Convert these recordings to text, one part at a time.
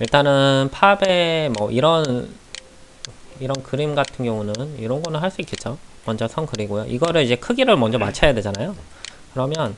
일단은 팝에 뭐 이런 그림 같은 경우는 이런 거는 할 수 있겠죠. 먼저 선 그리고요. 이거를 이제 크기를 먼저 맞춰야 되잖아요. 그러면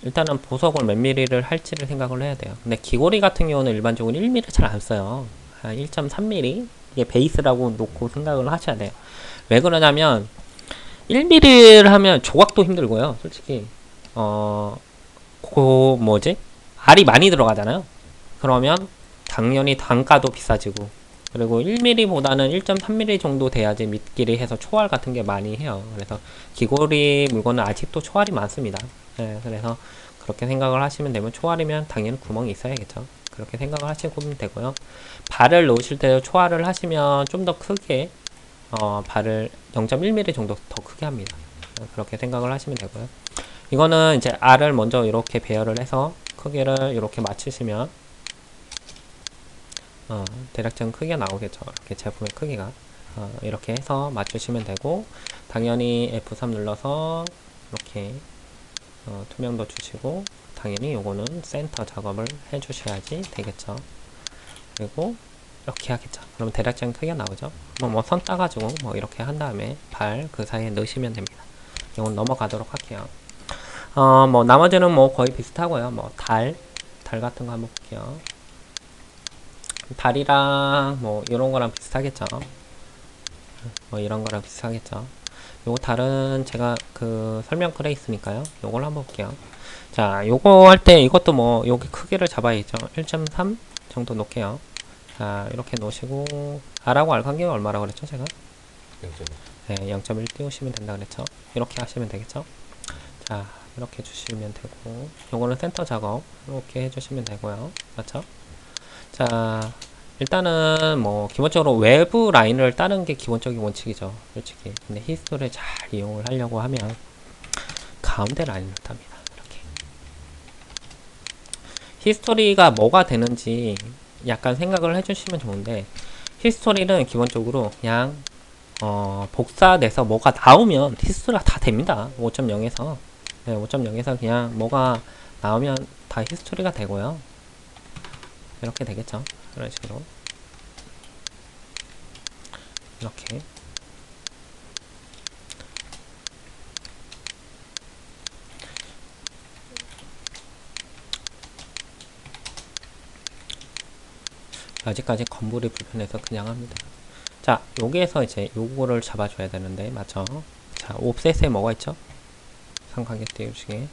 일단은 보석을 몇 미리를 할지를 생각을 해야 돼요. 근데 귀걸이 같은 경우는 일반적으로 1mm 잘 안 써요. 한 1.3mm 이게 베이스라고 놓고 생각을 하셔야 돼요. 왜 그러냐면 1mm를 하면 조각도 힘들고요. 솔직히 뭐지? 알이 많이 들어가잖아요. 그러면 당연히 단가도 비싸지고, 그리고 1mm보다는 1.3mm 정도 돼야지 미끼리 해서 초알 같은 게 많이 해요. 그래서 귀걸이 물건은 아직도 초알이 많습니다. 네, 그래서 그렇게 생각을 하시면 되면, 초알이면 당연히 구멍이 있어야겠죠. 그렇게 생각을 하시면 되고요. 발을 놓으실 때 초알을 하시면 좀 더 크게 발을 0.1mm 정도 더 크게 합니다. 그렇게 생각을 하시면 되고요. 이거는 이제 알을 먼저 이렇게 배열을 해서 크기를 이렇게 맞추시면 대략적인 크기가 나오겠죠. 이렇게 제품의 크기가 이렇게 해서 맞추시면 되고, 당연히 F3 눌러서 이렇게 투명도 주시고, 당연히 요거는 센터 작업을 해 주셔야지 되겠죠. 그리고 이렇게 하겠죠. 그러면 대략적인 크기가 나오죠. 뭐 선 따가지고 뭐 이렇게 한 다음에 발 그 사이에 넣으시면 됩니다. 이건 넘어가도록 할게요. 뭐 나머지는 뭐 거의 비슷하고요. 뭐 달 같은 거 한번 볼게요. 달이랑 뭐 이런 거랑 비슷하겠죠. 뭐 이런 거랑 비슷하겠죠. 요거 달은 제가 그 설명 글에 있으니까요. 요걸 한번 볼게요. 자, 요거 할 때 이것도 뭐 여기 크기를 잡아야겠죠. 1.3 정도 놓을게요. 자, 이렇게 놓으시고, R하고 R 간격이 얼마라고 그랬죠, 제가? 0.1. 네, 0.1 띄우시면 된다 그랬죠. 이렇게 하시면 되겠죠. 자, 이렇게 주시면 되고, 요거는 센터 작업 이렇게 해주시면 되고요. 맞죠? 자, 일단은 뭐 기본적으로 외부 라인을 따는 게 기본적인 원칙이죠, 솔직히. 근데 히스토리를 잘 이용을 하려고 하면 가운데 라인을 땁니다. 이렇게 히스토리가 뭐가 되는지 약간 생각을 해주시면 좋은데, 히스토리는 기본적으로 그냥 복사돼서 뭐가 나오면 히스토리가 다 됩니다. 5.0에서 네, 5.0에서 그냥 뭐가 나오면 다 히스토리가 되고요. 이렇게 되겠죠. 이런 식으로 이렇게 아직까지 건물이 불편해서 그냥 합니다. 자, 여기에서 이제 요거를 잡아줘야 되는데, 맞죠? 자, 옵셋에 뭐가 있죠? 삼각형 띄우시게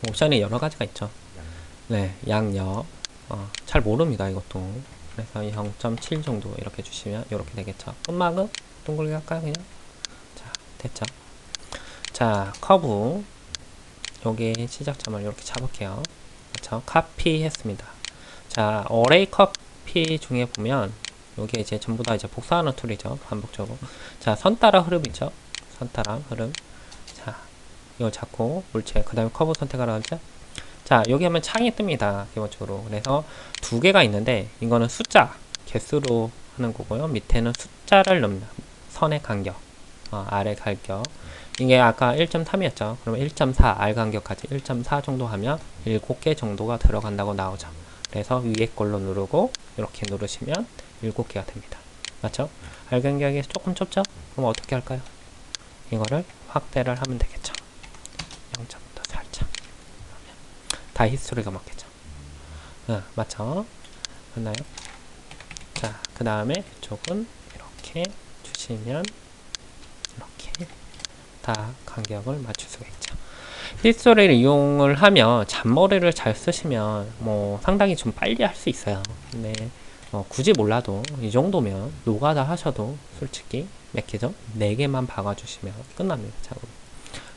옵션이 여러 가지가 있죠. 네, 양옆. 잘 모릅니다, 이것도. 그래서 0.7 정도 이렇게 주시면 이렇게 되겠죠. 끝막음 둥글게 할까요, 그냥? 자, 됐죠. 자, 커브. 여기 시작점을 이렇게 잡을게요. 그렇죠? 카피 했습니다. 자, 어레이 커피 중에 보면 여기 이제 전부 다 이제 복사하는 툴이죠. 반복적으로. 자, 선 따라 흐름 있죠? 선 따라 흐름. 자, 이거 잡고 물체. 그 다음에 커브 선택하라 하죠? 자, 여기 하면 창이 뜹니다. 기본적으로. 그래서 두 개가 있는데, 이거는 숫자, 개수로 하는 거고요. 밑에는 숫자를 넣습니다. 선의 간격, R의 간격. 이게 아까 1.3이었죠. 그러면 1.4, R 간격까지 1.4 정도 하면 7개 정도가 들어간다고 나오죠. 그래서 위에 걸로 누르고, 이렇게 누르시면 7개가 됩니다. 맞죠? R 간격이 조금 좁죠? 그럼 어떻게 할까요? 이거를 확대를 하면 되겠죠. 0.더 살짝. 다 히스토리가 맞겠죠. 맞죠? 맞나요? 자, 그 다음에 이쪽은 이렇게 주시면 이렇게 다 간격을 맞출 수가 있죠. 히스토리를 이용을 하면 잔머리를 잘 쓰시면 뭐 상당히 좀 빨리 할 수 있어요. 근데 굳이 몰라도 이 정도면 노가다 하셔도 솔직히 몇 개죠? 4개만 박아주시면 끝납니다. 작업.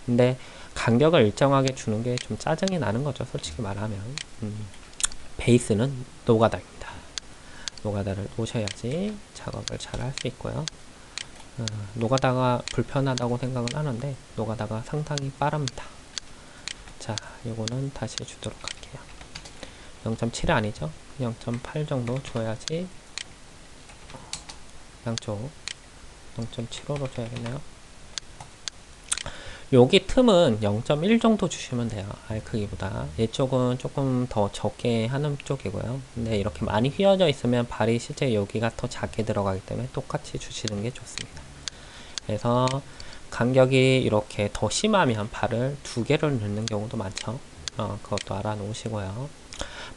근데 간격을 일정하게 주는 게 좀 짜증이 나는 거죠. 솔직히 말하면. 베이스는 노가다입니다. 노가다를 놓으셔야지 작업을 잘 할 수 있고요. 노가다가 불편하다고 생각은 하는데 노가다가 상당히 빠릅니다. 자, 요거는 다시 주도록 할게요. 0.7이 아니죠? 0.8 정도 줘야지. 양쪽 0.75로 줘야겠네요. 여기 틈은 0.1 정도 주시면 돼요. 알 크기보다. 이쪽은 조금 더 적게 하는 쪽이고요. 근데 이렇게 많이 휘어져 있으면 발이 실제 여기가 더 작게 들어가기 때문에 똑같이 주시는 게 좋습니다. 그래서 간격이 이렇게 더 심하면 발을 2개를 넣는 경우도 많죠. 그것도 알아 놓으시고요.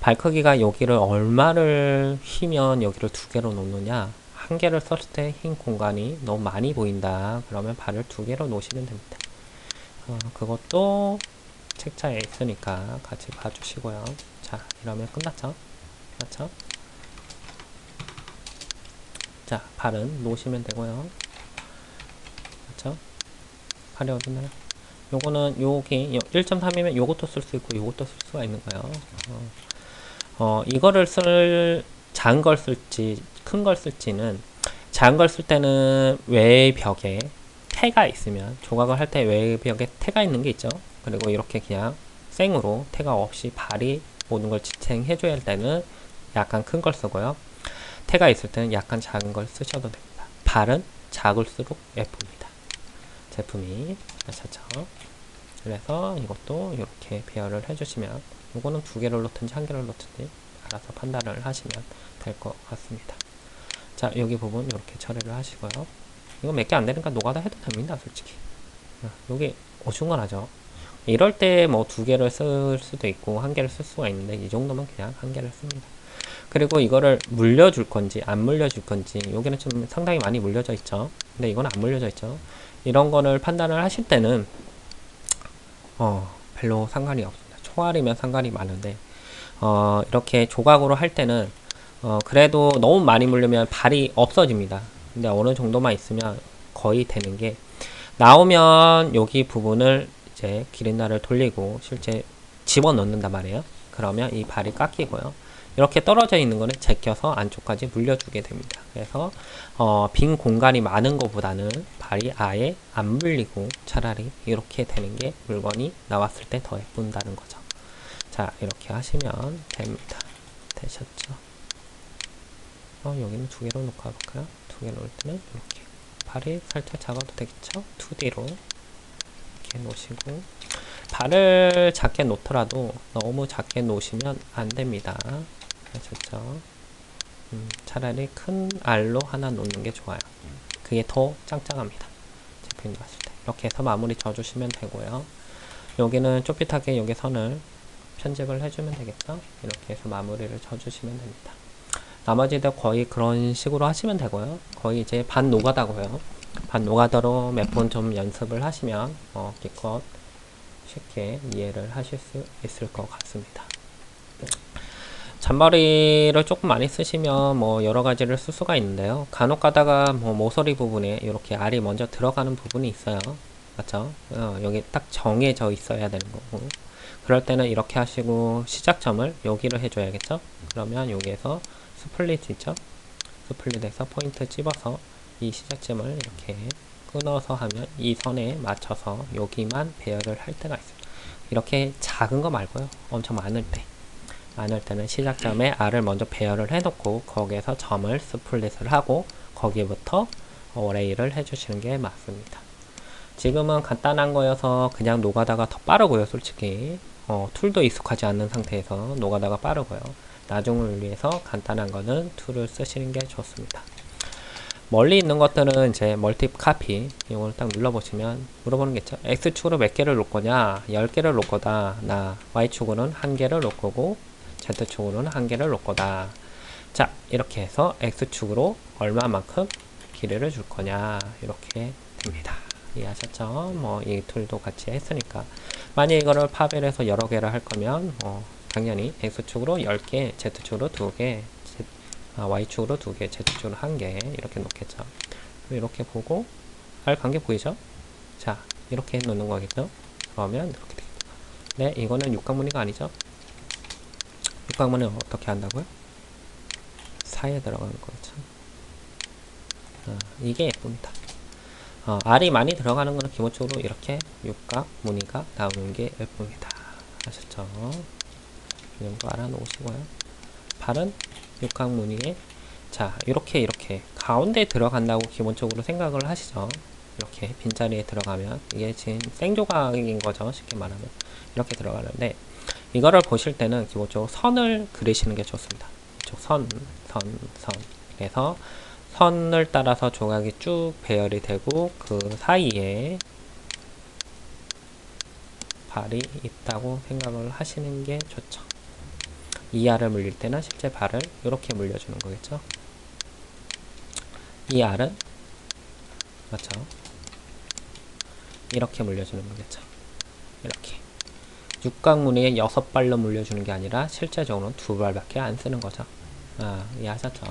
발 크기가 여기를 얼마를 휘면 여기를 2개로 놓느냐. 1개를 썼을 때 흰 공간이 너무 많이 보인다. 그러면 발을 2개로 놓으시면 됩니다. 그것도 책자에 있으니까 같이 봐주시고요. 자, 이러면 끝났죠? 맞죠? 자, 발은 놓으시면 되고요. 맞죠? 발이 어딨나요? 요거는 여기 1.3이면 요것도 쓸 수 있고 요것도 쓸 수가 있는 거예요. 이거를 작은 걸 쓸지 큰 걸 쓸지는, 작은 걸 쓸 때는 외벽에 태가 있으면, 조각을 할 때 외벽에 태가 있는 게 있죠. 그리고 이렇게 그냥 생으로 태가 없이 발이 모든 걸 지탱해 줘야 할 때는 약간 큰 걸 쓰고요. 태가 있을 때는 약간 작은 걸 쓰셔도 됩니다. 발은 작을수록 예쁩니다. 제품이. 아셨죠? 그래서 이것도 이렇게 배열을 해주시면, 이거는 2개를 놓든지 1개를 놓든지 알아서 판단을 하시면 될 것 같습니다. 자, 여기 부분 이렇게 처리를 하시고요. 이거 몇 개 안 되니까 노가다 해도 됩니다, 솔직히. 여기 어중간하죠. 이럴 때 뭐 2개를 쓸 수도 있고 1개를 쓸 수가 있는데, 이 정도면 그냥 1개를 씁니다. 그리고 이거를 물려줄 건지 안 물려줄 건지, 여기는 좀 상당히 많이 물려져 있죠. 근데 이건 안 물려져 있죠. 이런 거를 판단을 하실 때는 별로 상관이 없습니다. 총알이면 상관이 많은데, 이렇게 조각으로 할 때는 그래도 너무 많이 물리면 발이 없어집니다. 근데 어느 정도만 있으면 거의 되는 게, 나오면 여기 부분을 이제 기린날을 돌리고 실제 집어넣는단 말이에요. 그러면 이 발이 깎이고요. 이렇게 떨어져 있는 거는 제껴서 안쪽까지 물려주게 됩니다. 그래서 빈 공간이 많은 것보다는 발이 아예 안 물리고 차라리 이렇게 되는 게 물건이 나왔을 때 더 예쁜다는 거죠. 자, 이렇게 하시면 됩니다. 되셨죠? 여기는 2개로 놓고 가볼까요? 2개 놓을 때는 이렇게 발이 살짝 작아도 되겠죠? 2D로 이렇게 놓으시고, 발을 작게 놓더라도 너무 작게 놓으시면 안 됩니다. 아셨죠? 차라리 큰 알로 하나 놓는 게 좋아요. 그게 더 짱짱합니다. 제품이 나왔을 때. 이렇게 해서 마무리 져주시면 되고요. 여기는 쪼빗하게 여기 선을 편집을 해주면 되겠죠? 이렇게 해서 마무리를 져주시면 됩니다. 나머지도 거의 그런 식으로 하시면 되고요. 거의 이제 반 노가다고요. 반 노가다로 몇 번 좀 연습을 하시면 기껏 쉽게 이해를 하실 수 있을 것 같습니다. 잔머리를 조금 많이 쓰시면 뭐 여러 가지를 쓸 수가 있는데요. 간혹 가다가 뭐 모서리 부분에 이렇게 알이 먼저 들어가는 부분이 있어요. 맞죠? 여기 딱 정해져 있어야 되는 거고. 그럴 때는 이렇게 하시고 시작점을 여기로 해줘야겠죠? 그러면 여기에서 스플릿 있죠? 스플릿에서 포인트 집어서 이 시작점을 이렇게 끊어서 하면 이 선에 맞춰서 여기만 배열을 할 때가 있습니다. 이렇게 작은 거 말고요. 엄청 많을 때. 많을 때는 시작점에 R을 먼저 배열을 해놓고 거기에서 점을 스플릿을 하고 거기부터 어레이를 해주시는 게 맞습니다. 지금은 간단한 거여서 그냥 노가다가 더 빠르고요. 솔직히 툴도 익숙하지 않는 상태에서 노가다가 빠르고요. 나중을 위해서 간단한 거는 툴을 쓰시는 게 좋습니다. 멀리 있는 것들은 이제 멀티 카피 이걸 딱 눌러보시면 물어보는 게 있죠. X축으로 몇 개를 놓을 거냐? 10개를 놓을 거다. 나 Y축으로는 1개를 놓을 거고 Z축으로는 1개를 놓을 거다. 자, 이렇게 해서 X축으로 얼마만큼 길이를 줄 거냐 이렇게 됩니다. 이해하셨죠? 뭐 이 툴도 같이 했으니까, 만약 이거를 파벨해서 여러 개를 할 거면 당연히 X축으로 10개, Z축으로 2개, Y축으로 2개, Z축으로 1개 이렇게 놓겠죠. 이렇게 보고 R 관계 보이죠? 자, 이렇게 놓는 거겠죠? 그러면 이렇게 되겠죠. 네, 이거는 육각무늬가 아니죠? 육각무늬는 어떻게 한다고요? 사이에 들어가는 거죠. 이게 예쁩니다. R이 많이 들어가는 거는 기본적으로 이렇게 육각 무늬가 나오는 게 예쁩니다. 아셨죠? 이 정도 알아놓으시고요. 발은 육각 무늬에, 자, 이렇게 가운데 들어간다고 기본적으로 생각을 하시죠. 이렇게 빈자리에 들어가면 이게 지금 생조각인 거죠. 쉽게 말하면 이렇게 들어가는데 이거를 보실 때는 기본적으로 선을 그리시는 게 좋습니다. 이쪽 선. 그래서 선을 따라서 조각이 쭉 배열이 되고 그 사이에 발이 있다고 생각을 하시는 게 좋죠. 이 알을 물릴 때는 실제 발을 이렇게 물려주는 거겠죠. 이 알은 맞죠? 이렇게 물려주는 거겠죠. 이렇게 육각무늬에 6발로 물려주는 게 아니라 실제적으로는 2발밖에 안 쓰는 거죠. 이해하셨죠?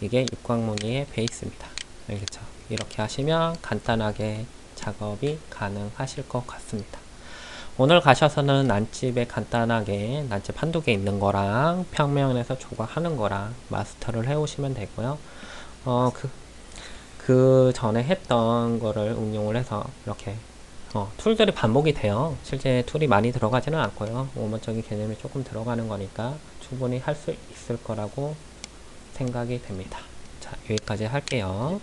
이게 육각무늬의 베이스입니다. 알겠죠? 이렇게 하시면 간단하게 작업이 가능하실 것 같습니다. 오늘 가셔서는 난집에 간단하게 난집 한두 개 있는 거랑 평면에서 조각하는 거랑 마스터를 해오시면 되고요. 그 전에 했던 거를 응용을 해서 이렇게 툴들이 반복이 돼요. 실제 툴이 많이 들어가지는 않고요. 원본적인 개념이 조금 들어가는 거니까 충분히 할 수 있을 거라고 생각이 됩니다. 자, 여기까지 할게요.